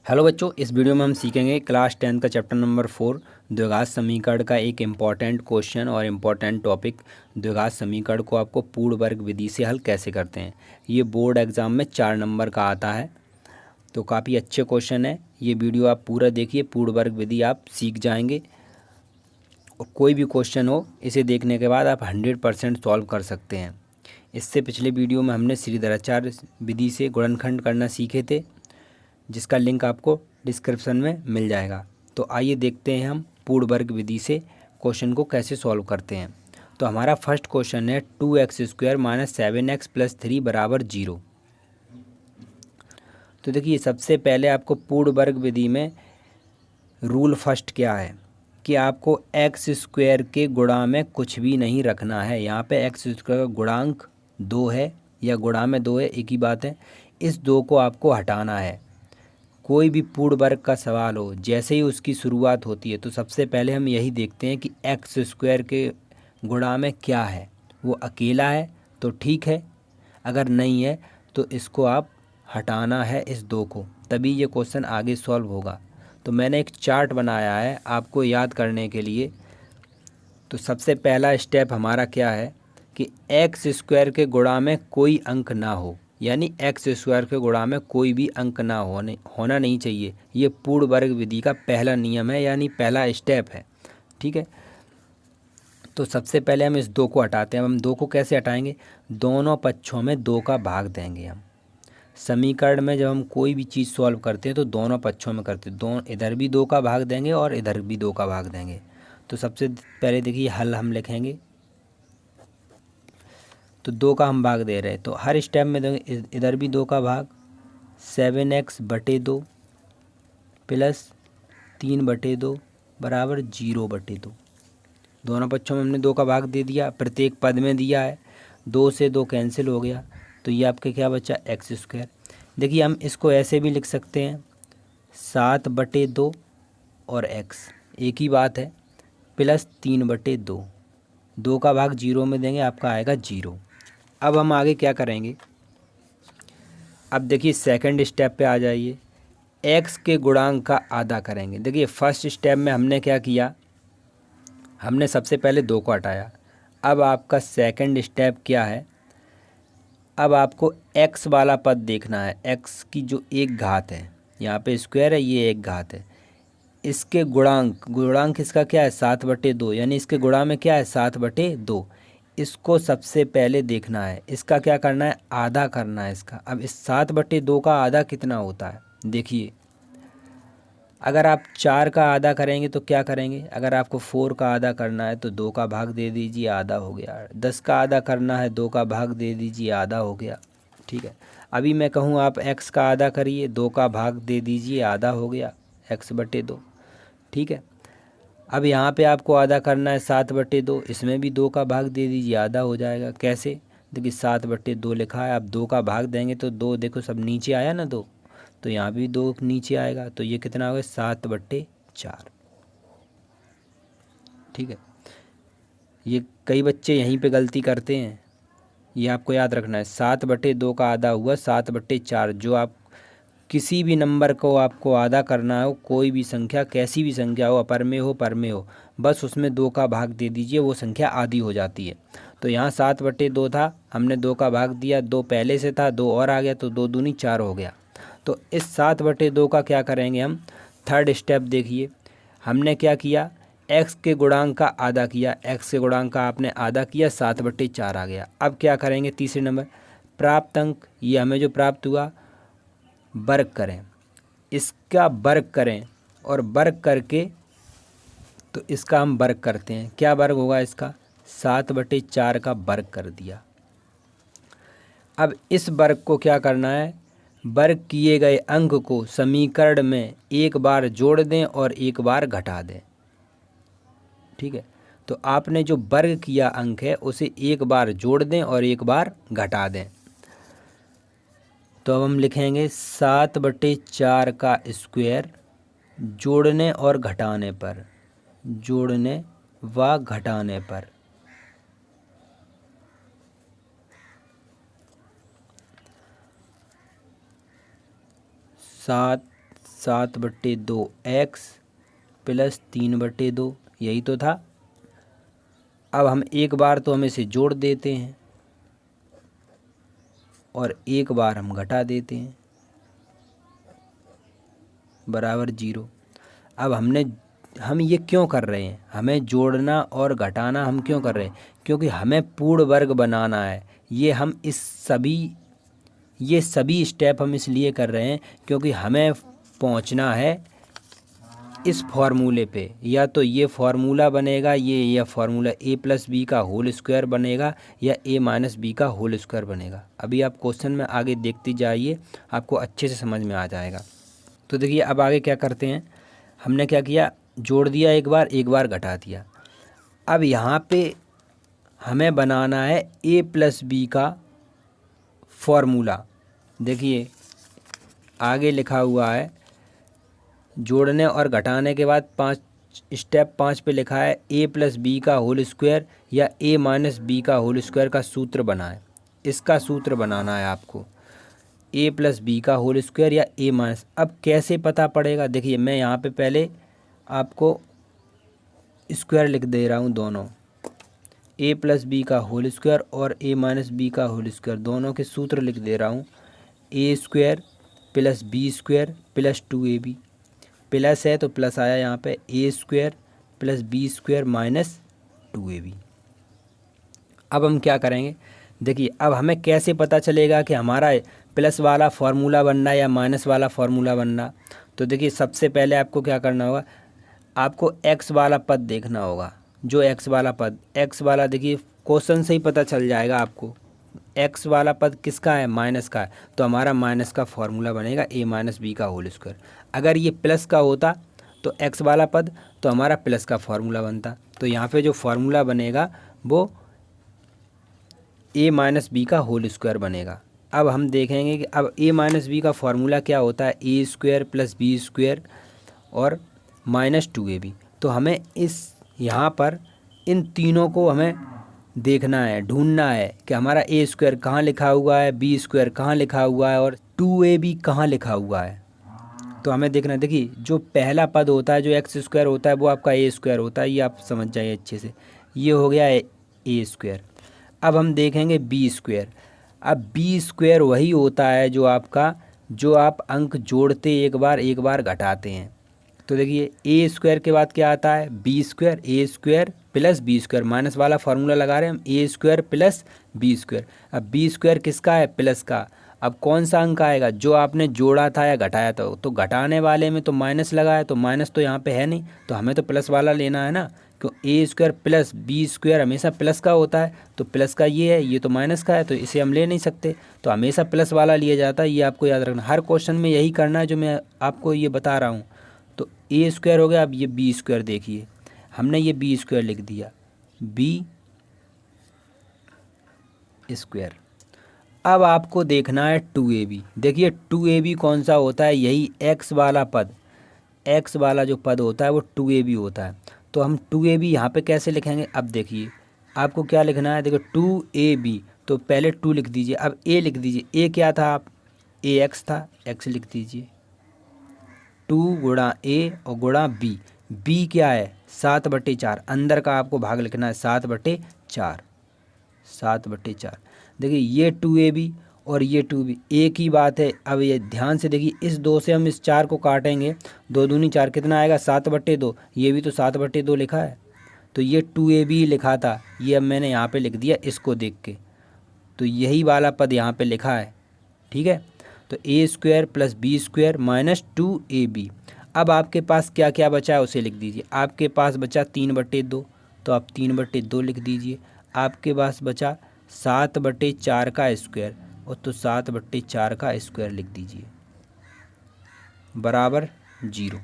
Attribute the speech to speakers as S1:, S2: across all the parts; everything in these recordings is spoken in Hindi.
S1: हेलो बच्चों, इस वीडियो में हम सीखेंगे क्लास 10 का चैप्टर नंबर 4 द्विघात समीकरण का एक इम्पॉर्टेंट क्वेश्चन और इम्पॉर्टेंट टॉपिक। द्विघात समीकरण को आपको पूर्ण वर्ग विधि से हल कैसे करते हैं। ये बोर्ड एग्ज़ाम में 4 नंबर का आता है, तो काफ़ी अच्छे क्वेश्चन है। ये वीडियो आप पूरा देखिए, पूर्ण वर्ग विधि आप सीख जाएंगे और कोई भी क्वेश्चन हो इसे देखने के बाद आप 100% सॉल्व कर सकते हैं। इससे पिछले वीडियो में हमने श्रीधराचार्य विधि से गुणनखंड करना सीखे थे, जिसका लिंक आपको डिस्क्रिप्शन में मिल जाएगा। तो आइए देखते हैं हम पूर्ण वर्ग विधि से क्वेश्चन को कैसे सॉल्व करते हैं। तो हमारा फर्स्ट क्वेश्चन है 2x² - 7x + 3 = 0। तो देखिए, सबसे पहले आपको पूर्ण वर्ग विधि में रूल फर्स्ट क्या है कि आपको x² के गुणा में कुछ भी नहीं रखना है। यहाँ पे x² का गुणांक 2 है या गुणा में 2 है, एक ही बात है। इस 2 को आपको हटाना है। कोई भी पूर्ण वर्ग का सवाल हो, जैसे ही उसकी शुरुआत होती है तो सबसे पहले हम यही देखते हैं कि x² के गुणा में क्या है। वो अकेला है तो ठीक है, अगर नहीं है तो इसको आप हटाना है, इस 2 को, तभी ये क्वेश्चन आगे सॉल्व होगा। तो मैंने एक चार्ट बनाया है आपको याद करने के लिए। तो सबसे पहला स्टेप हमारा क्या है कि x² के गुणा में कोई अंक ना हो, यानी x² के गुणा में कोई भी अंक ना होना नहीं चाहिए। ये पूर्ण वर्ग विधि का पहला नियम है, यानी पहला स्टेप है। ठीक है, तो सबसे पहले हम इस 2 को हटाते हैं। हम 2 को कैसे हटाएंगे? दोनों पक्षों में 2 का भाग देंगे हम। समीकरण में जब हम कोई भी चीज़ सॉल्व करते हैं तो दोनों पक्षों में करते हैं, दोनों इधर भी 2 का भाग देंगे और इधर भी 2 का भाग देंगे। तो सबसे पहले देखिए हल हम लिखेंगे। तो 2 का हम भाग दे रहे हैं, तो हर स्टेप में देंगे इधर भी 2 का भाग, 7x/2 + 3/2 = 0/2। दोनों पक्षों में हमने 2 का भाग दे दिया, प्रत्येक पद में दिया है। 2 से 2 कैंसिल हो गया, तो ये आपके क्या बचा? x²। देखिए, हम इसको ऐसे भी लिख सकते हैं 7/2 और x, एक ही बात है, + 3/2। 2 का भाग 0 में देंगे, आपका आएगा 0। अब हम आगे क्या करेंगे? अब देखिए सेकंड स्टेप पे आ जाइए। x के गुणांक का आधा करेंगे। देखिए फर्स्ट स्टेप में हमने क्या किया, हमने सबसे पहले 2 को हटाया। अब आपका सेकंड स्टेप क्या है? अब आपको x वाला पद देखना है, x की जो एक घात है, यहाँ पे स्क्वायर है, ये एक घात है। इसके गुणांक इसका क्या है? 7/2, यानी इसके गुणा में क्या है? 7/2। इसको सबसे पहले देखना है, इसका क्या करना है? आधा करना है इसका। अब इस 7/2 का आधा कितना होता है? देखिए, अगर आप 4 का आधा करेंगे तो क्या करेंगे? अगर आपको 4 का आधा करना है तो 2 का भाग दे दीजिए, आधा हो गया। 10 का आधा करना है, 2 का भाग दे दीजिए, आधा हो गया। ठीक है, अभी मैं कहूँ आप x का आधा करिए, 2 का भाग दे दीजिए, आधा हो गया, x/2। ठीक है, अब यहाँ पे आपको आधा करना है 7/2, इसमें भी 2 का भाग दे दीजिए, आधा हो जाएगा। कैसे? देखिए 7/2 लिखा है, अब 2 का भाग देंगे तो 2, देखो सब नीचे आया ना 2, तो यहाँ भी 2 नीचे आएगा, तो ये कितना हो गया? 7/4। ठीक है, ये कई बच्चे यहीं पे गलती करते हैं, ये आपको याद रखना है। 7/2 का आधा हुआ 7/4। जो आप किसी भी नंबर को आपको आधा करना हो, कोई भी संख्या, कैसी भी संख्या हो, अपर में हो पर में हो, बस उसमें 2 का भाग दे दीजिए, वो संख्या आधी हो जाती है। तो यहाँ 7/2 था, हमने 2 का भाग दिया, 2 पहले से था, 2 और आ गया, तो 2 दूनी 4 हो गया। तो इस 7/2 का क्या करेंगे हम? थर्ड स्टेप देखिए, हमने क्या किया? x के गुणांक का आधा किया, x के गुणांक का आपने आधा किया, 7/4 आ गया। अब क्या करेंगे? तीसरे नंबर, प्राप्त अंक, ये हमें जो प्राप्त हुआ वर्ग करें, इसका वर्ग करें, और वर्ग करके तो इसका हम वर्ग करते हैं। क्या वर्ग होगा इसका? 7/4 का वर्ग कर दिया। अब इस वर्ग को क्या करना है? वर्ग किए गए अंक को समीकरण में एक बार जोड़ दें और एक बार घटा दें। ठीक है, तो आपने जो वर्ग किया अंक है उसे एक बार जोड़ दें और एक बार घटा दें। तो अब हम लिखेंगे 7/4 का स्क्वायर जोड़ने और घटाने पर, जोड़ने व घटाने पर 7 7/2 x प्लस 3/2, यही तो था। अब हम एक बार तो हम इसे जोड़ देते हैं और एक बार हम घटा देते हैं, बराबर 0। अब हम ये क्यों कर रहे हैं, हमें जोड़ना और घटाना हम क्यों कर रहे हैं, क्योंकि हमें पूर्ण वर्ग बनाना है। ये सभी स्टेप हम इसलिए कर रहे हैं क्योंकि हमें पहुंचना है इस फार्मूले पे। या तो ये फार्मूला बनेगा, या फार्मूला a+b का होल स्क्वायर बनेगा, या a-b का होल स्क्वायर बनेगा। अभी आप क्वेश्चन में आगे देखते जाइए, आपको अच्छे से समझ में आ जाएगा। तो देखिए अब आगे क्या करते हैं, हमने क्या किया, जोड़ दिया एक बार घटा दिया। अब यहाँ पे हमें बनाना है a+b का फार्मूला। देखिए आगे लिखा हुआ है, जोड़ने और घटाने के बाद स्टेप 5 पे लिखा है a+b का होल स्क्वायर या a-b का होल स्क्वायर का सूत्र बनाएं। इसका सूत्र बनाना है आपको, a+b का होल स्क्वायर या a-। अब कैसे पता पड़ेगा, देखिए मैं यहाँ पे पहले आपको स्क्वायर लिख दे रहा हूँ, दोनों a+b का होल स्क्वायर और a-b का होल स्क्वायर दोनों के सूत्र लिख दे रहा हूँ। a² + b² + 2ab, प्लस है तो प्लस आया यहाँ पे, a² + b² - 2ab। अब हम क्या करेंगे, देखिए अब हमें कैसे पता चलेगा कि हमारा प्लस वाला फार्मूला बनना या माइनस वाला फार्मूला बनना। तो देखिए सबसे पहले आपको क्या करना होगा, आपको x वाला पद देखना होगा। जो x वाला देखिए क्वेश्चन से ही पता चल जाएगा आपको, x वाला पद किसका है, माइनस का है। तो हमारा माइनस का फार्मूला बनेगा a-b का होल स्क्वायर। अगर ये प्लस का होता तो x वाला पद, तो हमारा प्लस का फार्मूला बनता। तो यहाँ पे जो फार्मूला बनेगा वो a-b का होल स्क्वायर बनेगा। अब हम देखेंगे कि अब a-b का फार्मूला क्या होता है, a² + b² और -2ab। तो हमें यहाँ पर इन तीनों को हमें देखना है, ढूंढना है कि हमारा a² कहाँ लिखा हुआ है, b² कहाँ लिखा हुआ है और 2ab कहाँ लिखा हुआ है। तो हमें देखना है, देखिए जो पहला पद होता है, जो x² होता है वो आपका a² होता है, ये आप समझ जाइए अच्छे से। ये हो गया a²। अब हम देखेंगे b²। अब b² वही होता है जो आप अंक जोड़ते एक बार घटाते हैं। तो देखिए a² के बाद क्या आता है, b², a² + b², माइनस वाला फार्मूला लगा रहे हैं हम, a² + b²। अब b² किसका है, प्लस का। अब कौन सा अंक आएगा, जो आपने जोड़ा था या घटाया था। तो घटाने वाले में तो माइनस लगा है, तो माइनस तो यहाँ पे है नहीं, तो हमें तो प्लस वाला लेना है ना, क्यों a² + b² हमेशा प्लस का होता है। तो प्लस का ये है, ये तो माइनस का है, तो इसे हम ले नहीं सकते, तो हमेशा प्लस वाला लिया जाता है। ये आपको याद रखना, हर क्वेश्चन में यही करना है जो मैं आपको ये बता रहा हूँ। तो a² हो गया। अब ये b² देखिए, हमने ये b² लिख दिया, b²। अब आपको देखना है 2ab। देखिए 2ab कौन सा होता है, यही x वाला पद, x वाला जो पद होता है वो 2ab होता है। तो हम 2ab यहाँ पे कैसे लिखेंगे, अब देखिए आपको क्या लिखना है, देखो 2ab, तो पहले 2 लिख दीजिए, अब a लिख दीजिए। a क्या था, आप ax था, x लिख दीजिए। 2 गुणा a और गुणा b, b क्या है 7/4, अंदर का आपको भाग लिखना है 7/4, 7/4। देखिए ये 2ab और ये 2b एक ही बात है। अब ये ध्यान से देखिए, इस 2 से हम इस 4 को काटेंगे, 2 दूनी 4 कितना आएगा, 7/2। ये भी तो 7/2 लिखा है, तो ये 2ab लिखा था, ये अब मैंने यहाँ पे लिख दिया इसको देख के, तो यही वाला पद यहाँ पे लिखा है, ठीक है। तो a² + b² - 2ab। अब आपके पास क्या क्या बचा है उसे लिख दीजिए। आपके पास बचा 3/2, तो आप 3/2 लिख दीजिए। आपके पास बचा 7/4 का स्क्वायर, और तो 7/4 का स्क्वायर लिख दीजिए, बराबर 0।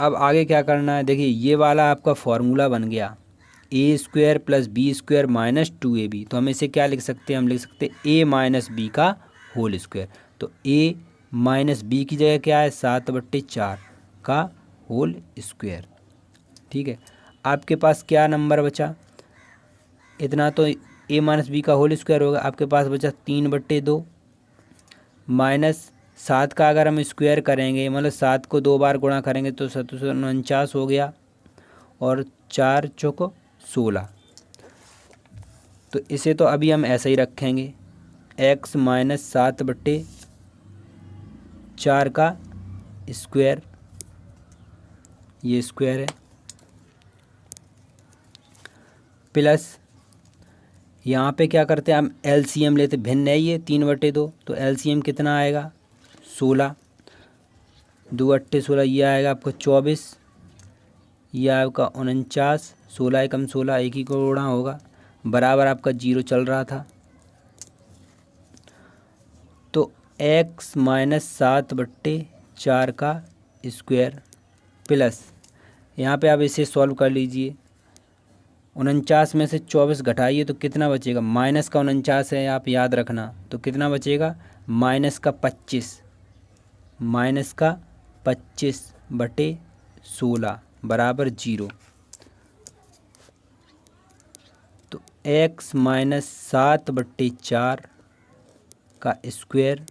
S1: अब आगे क्या करना है, देखिए ये वाला आपका फार्मूला बन गया, a² + b² - 2ab। तो हम इसे क्या लिख सकते हैं, हम लिख सकते हैं a-b का होल स्क्वायर। तो a-b की जगह क्या है, 7/4 का होल स्क्वायर, ठीक है। आपके पास क्या नंबर बचा, इतना तो a-b का होल स्क्वायर होगा। आपके पास बचा 3/2, माइनस 7 का अगर हम स्क्वायर करेंगे, मतलब 7 को 2 बार गुणा करेंगे तो 749 हो गया, और 4 चौको 16। तो इसे तो अभी हम ऐसे ही रखेंगे, x माइनस 7/4 का स्क्वायर, ये स्क्वायर है, प्लस यहाँ पे क्या करते हैं हम एलसीएम लेते, भिन्न है ये 3/2, तो एलसीएम कितना आएगा 16, 2 अट्ठे 16, ये आएगा आपका 24, ये आपका 49, 16 एकम 16, एक ही को गुणा होगा, बराबर आपका 0 चल रहा था। तो x माइनस 7/4 का स्क्वायर प्लस, यहाँ पे आप इसे सॉल्व कर लीजिए, 49 में से 24 घटाइए तो कितना बचेगा, माइनस का 49 है आप याद रखना, तो कितना बचेगा माइनस का 25, माइनस का 25/16 बराबर 0। तो x माइनस 7/4 का स्क्वायर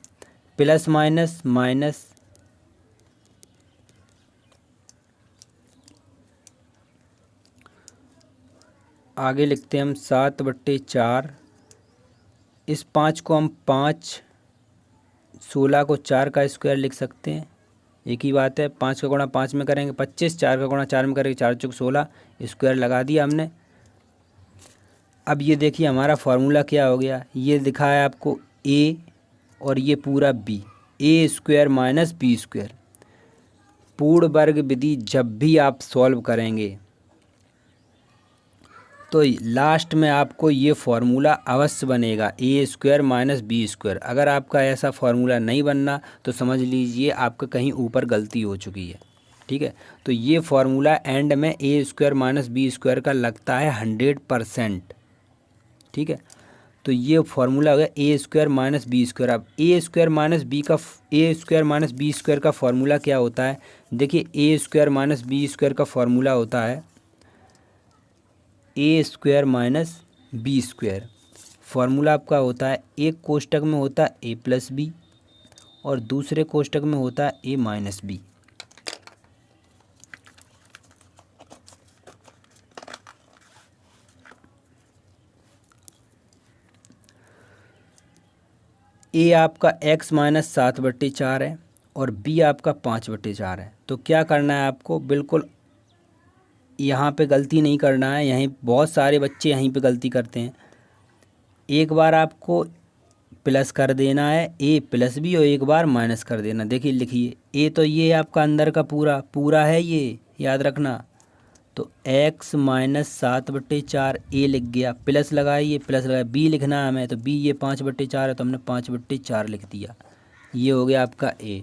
S1: प्लस माइनस माइनस, आगे लिखते हैं हम 7/4, इस 5 को हम 5, 16 को 4 का स्क्वायर लिख सकते हैं, एक ही बात है, 5 का गुणा 5 में करेंगे 25, 4 का गुणा 4 में करेंगे 4 चौक 16, स्क्वायर लगा दिया हमने। अब ये देखिए हमारा फार्मूला क्या हो गया, ये दिखा है आपको a और ये पूरा b, a square minus b square. पूर्ण वर्ग विधि जब भी आप सॉल्व करेंगे तो लास्ट में आपको ये फार्मूला अवश्य बनेगा, ए स्क्वायर माइनस बी स्क्वायर। अगर आपका ऐसा फार्मूला नहीं बनना तो समझ लीजिए आपका कहीं ऊपर गलती हो चुकी है, ठीक है। तो ये फार्मूला एंड में ए स्क्वायर माइनस बी स्क्वायर का लगता है 100%, ठीक है। तो ये फार्मूला हो गया a square minus b square. अब ए स्क्वायर माइनस बी का, a square minus b square का फार्मूला क्या होता है, देखिए a square minus b square का फार्मूला होता है a square minus b square. Formula आपका होता है, एक कोष्टक में होता है ए प्लस बी और दूसरे कोष्टक में होता है ए माइनस बी। ए आपका x माइनस 7/4 है और b आपका 5/4 है। तो क्या करना है आपको, बिल्कुल यहाँ पे गलती नहीं करना है, यहीं बहुत सारे बच्चे यहीं पे गलती करते हैं। एक बार आपको प्लस कर देना है a प्लस बी और एक बार माइनस कर देना। देखिए लिखिए, a तो ये आपका अंदर का पूरा पूरा है, ये याद रखना। तो x माइनस 7/4 a लिख गया, प्लस लगाइए, प्लस लगाइए, b लिखना है हमें, तो b ये 5/4 है तो हमने 5/4 लिख दिया। ये हो गया आपका a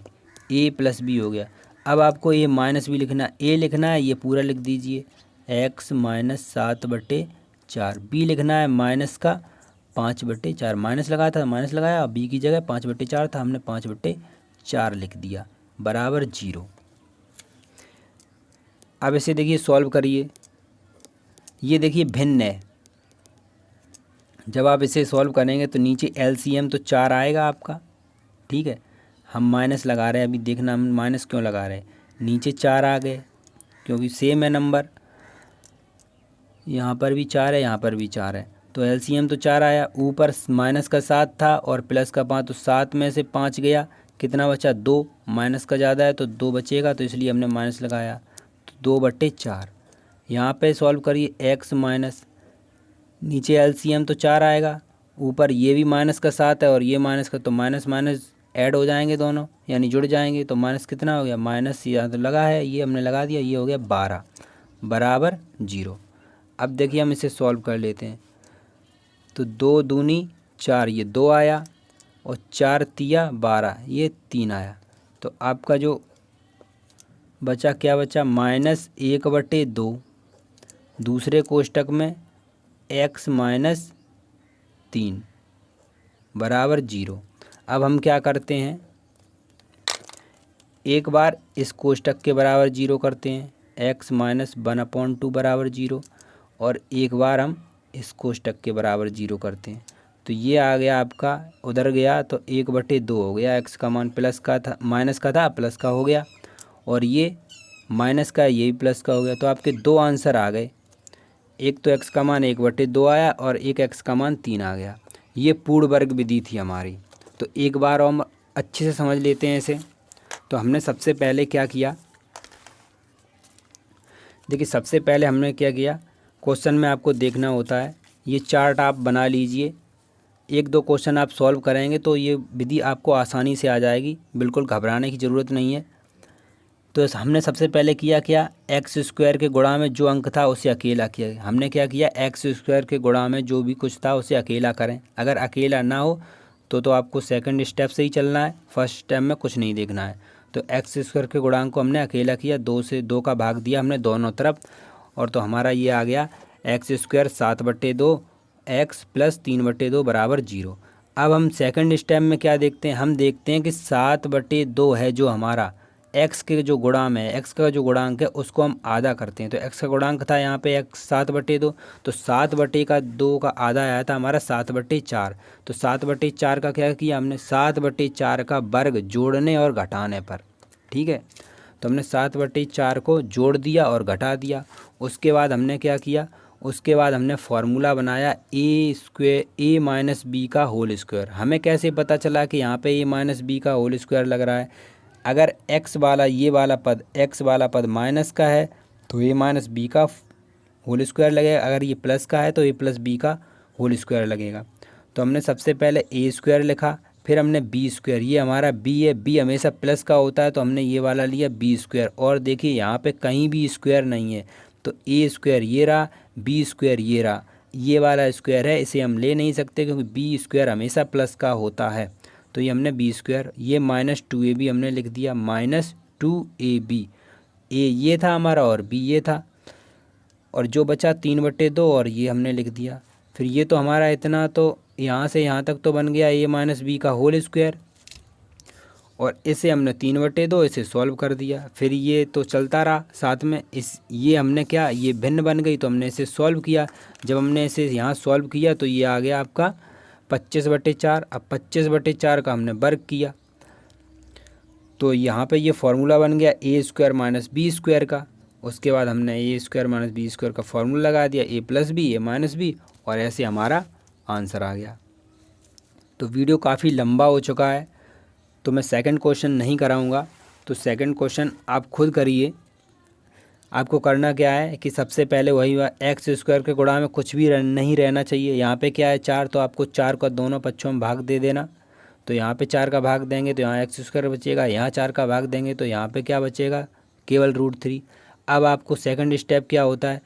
S1: प्लस b हो गया। अब आपको ये माइनस भी लिखना, a लिखना है, ये पूरा लिख दीजिए, x माइनस 7/4, b लिखना है माइनस का 5/4, माइनस लगाया था माइनस लगाया, b की जगह 5/4 था, हमने 5/4 लिख दिया, बराबर 0। अब इसे देखिए सॉल्व करिए, ये देखिए भिन्न है। जब आप इसे सॉल्व करेंगे तो नीचे एलसीएम तो 4 आएगा आपका, ठीक है। हम माइनस लगा रहे हैं, अभी देखना हम माइनस क्यों लगा रहे हैं, नीचे 4 आ गए क्योंकि सेम है नंबर, यहाँ पर भी 4 है यहाँ पर भी 4 है, तो एलसीएम तो 4 आया। ऊपर माइनस का 7 था और प्लस का 5, तो 7 में से 5 गया, कितना बचा 2, माइनस का ज़्यादा है तो 2 बचेगा, तो इसलिए हमने माइनस लगाया, तो 2/4। यहाँ पे सॉल्व करिए, x माइनस, नीचे एलसीएम तो 4 आएगा, ऊपर ये भी माइनस का 7 है और ये माइनस का, तो माइनस माइनस ऐड हो जाएंगे दोनों, यानी जुड़ जाएंगे, तो माइनस कितना हो गया, माइनस यहाँ तो लगा है, ये हमने लगा दिया, ये हो गया 12 बराबर 0। अब देखिए हम इसे सॉल्व कर लेते हैं, तो 2 दूनी 4, ये 2 आया और 4 तिया 12, ये 3 आया। तो आपका जो बचा क्या बचा, -1/2, दूसरे कोष्टक में x माइनस 3 बराबर 0। अब हम क्या करते हैं, एक बार इस कोष्टक के बराबर 0 करते हैं, x माइनस 1/2 बराबर 0, और एक बार हम इस कोष्टक के बराबर 0 करते हैं। तो ये आ गया आपका, उधर गया तो 1/2 हो गया। एक्स का मान प्लस का था, माइनस का था, प्लस का हो गया। और ये माइनस का, ये भी प्लस का हो गया। तो आपके दो आंसर आ गए, एक तो एक्स का मान 1/2 आया और एक एक्स का मान 3 आ गया। ये पूर्ण वर्ग विधि थी हमारी। तो एक बार और अच्छे से समझ लेते हैं इसे। तो हमने सबसे पहले क्या किया, देखिए सबसे पहले हमने क्या किया, क्वेश्चन में आपको देखना होता है, ये चार्ट आप बना लीजिए। एक दो क्वेश्चन आप सॉल्व करेंगे तो ये विधि आपको आसानी से आ जाएगी, बिल्कुल घबराने की ज़रूरत नहीं है। तो हमने सबसे पहले किया क्या, एक्स स्क्वायर के गुणा में जो अंक था उसे अकेला किया। हमने क्या किया, एक्स स्क्वायर के गुणा में जो भी कुछ था उसे अकेला करें। अगर अकेला ना हो तो आपको सेकंड स्टेप से ही चलना है, फर्स्ट स्टेप में कुछ नहीं देखना है। तो एक्स स्क्वायर के गुणांक को हमने अकेला किया, 2 से 2 का भाग दिया हमने दोनों तरफ। और तो हमारा ये आ गया एक्स स्क्वायर 7/2 एक्स प्लस 3/2 बराबर 0। अब हम सेकंड स्टेप में क्या देखते हैं, हम देखते हैं कि 7/2 है जो हमारा एक्स के जो गुणांक है, एक्स का जो गुणांक है उसको हम आधा करते हैं। तो एक्स का गुणांक था यहाँ पे एक्स 7/2, तो 7/2 का आधा आया था हमारा 7/4। तो 7/4 का क्या किया हमने, 7/4 का वर्ग जोड़ने और घटाने पर, ठीक है। तो हमने 7/4 को जोड़ दिया और घटा दिया। उसके बाद हमने क्या किया, उसके बाद हमने फार्मूला बनाया ए स्क्वायर, ए माइनस बी का होल स्क्वायर। हमें कैसे पता चला कि यहाँ पे ए माइनस बी का होल स्क्वायर लग रहा है, अगर एक्स वाला ये वाला पद, एक्स वाला पद माइनस का है तो ए माइनस बी का होल स्क्वायर लगेगा, अगर ये प्लस का है तो ए प्लस बी का होल स्क्वायर लगेगा। तो हमने सबसे पहले ए स्क्वायर लिखा, फिर हमने बी स्क्वायर, ये हमारा बी है, बी हमेशा प्लस का होता है तो हमने ये वाला लिया बी स्क्वायर। और देखिए यहाँ पे कहीं भी स्क्वायर नहीं है, तो ए स्क्वायर ये रहा, बी स्क्वायर ये रहा, ये वाला स्क्वायर है, इसे हम ले नहीं सकते क्योंकि बी स्क्वायर हमेशा प्लस का होता है। तो ये हमने बी स्क्वायर, ये -2ab हमने लिख दिया, -2ab। ए ये था हमारा और बी ये था, और जो बचा 3/2 और ये हमने लिख दिया। फिर ये तो हमारा इतना, तो यहाँ से यहाँ तक तो बन गया ए माइनस बी का होल स्क्वायर, और इसे हमने 3/2 इसे सॉल्व कर दिया। फिर ये तो चलता रहा साथ में, इस ये हमने क्या, ये भिन्न बन गई तो हमने इसे सॉल्व किया। जब हमने इसे यहाँ सॉल्व किया तो ये आ गया आपका 25/4। अब 25/4 का हमने वर्ग किया तो यहाँ पे ये फार्मूला बन गया a square minus b square का। उसके बाद हमने ए स्क्वायर माइनस बी स्क्वायर का फार्मूला लगा दिया, ए प्लस बी, ए माइनस बी, और ऐसे हमारा आंसर आ गया। तो वीडियो काफ़ी लंबा हो चुका है तो मैं सेकंड क्वेश्चन नहीं कराऊंगा। तो सेकंड क्वेश्चन आप खुद करिए। आपको करना क्या है कि सबसे पहले वही एक्स स्क्वायर के गुणा में कुछ भी नहीं रहना चाहिए। यहाँ पे क्या है 4, तो आपको 4 का दोनों पक्षों में भाग दे देना। तो यहाँ पे 4 का भाग देंगे तो यहाँ एक्स स्क्वायर बचेगा, यहाँ 4 का भाग देंगे तो यहाँ पे क्या बचेगा, केवल √3। अब आपको सेकंड स्टेप क्या होता है,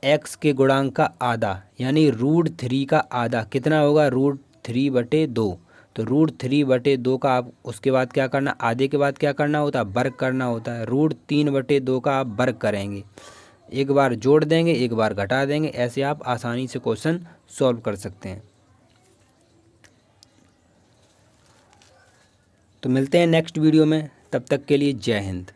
S1: एक्स के गुणांक का आधा यानी √3 का आधा कितना होगा, √3/2। तो √3/2 का आप उसके बाद क्या करना, आधे के बाद क्या करना होता है, वर्ग करना होता है। √3/2 का आप वर्ग करेंगे, एक बार जोड़ देंगे एक बार घटा देंगे, ऐसे आप आसानी से क्वेश्चन सॉल्व कर सकते हैं। तो मिलते हैं नेक्स्ट वीडियो में, तब तक के लिए जय हिंद।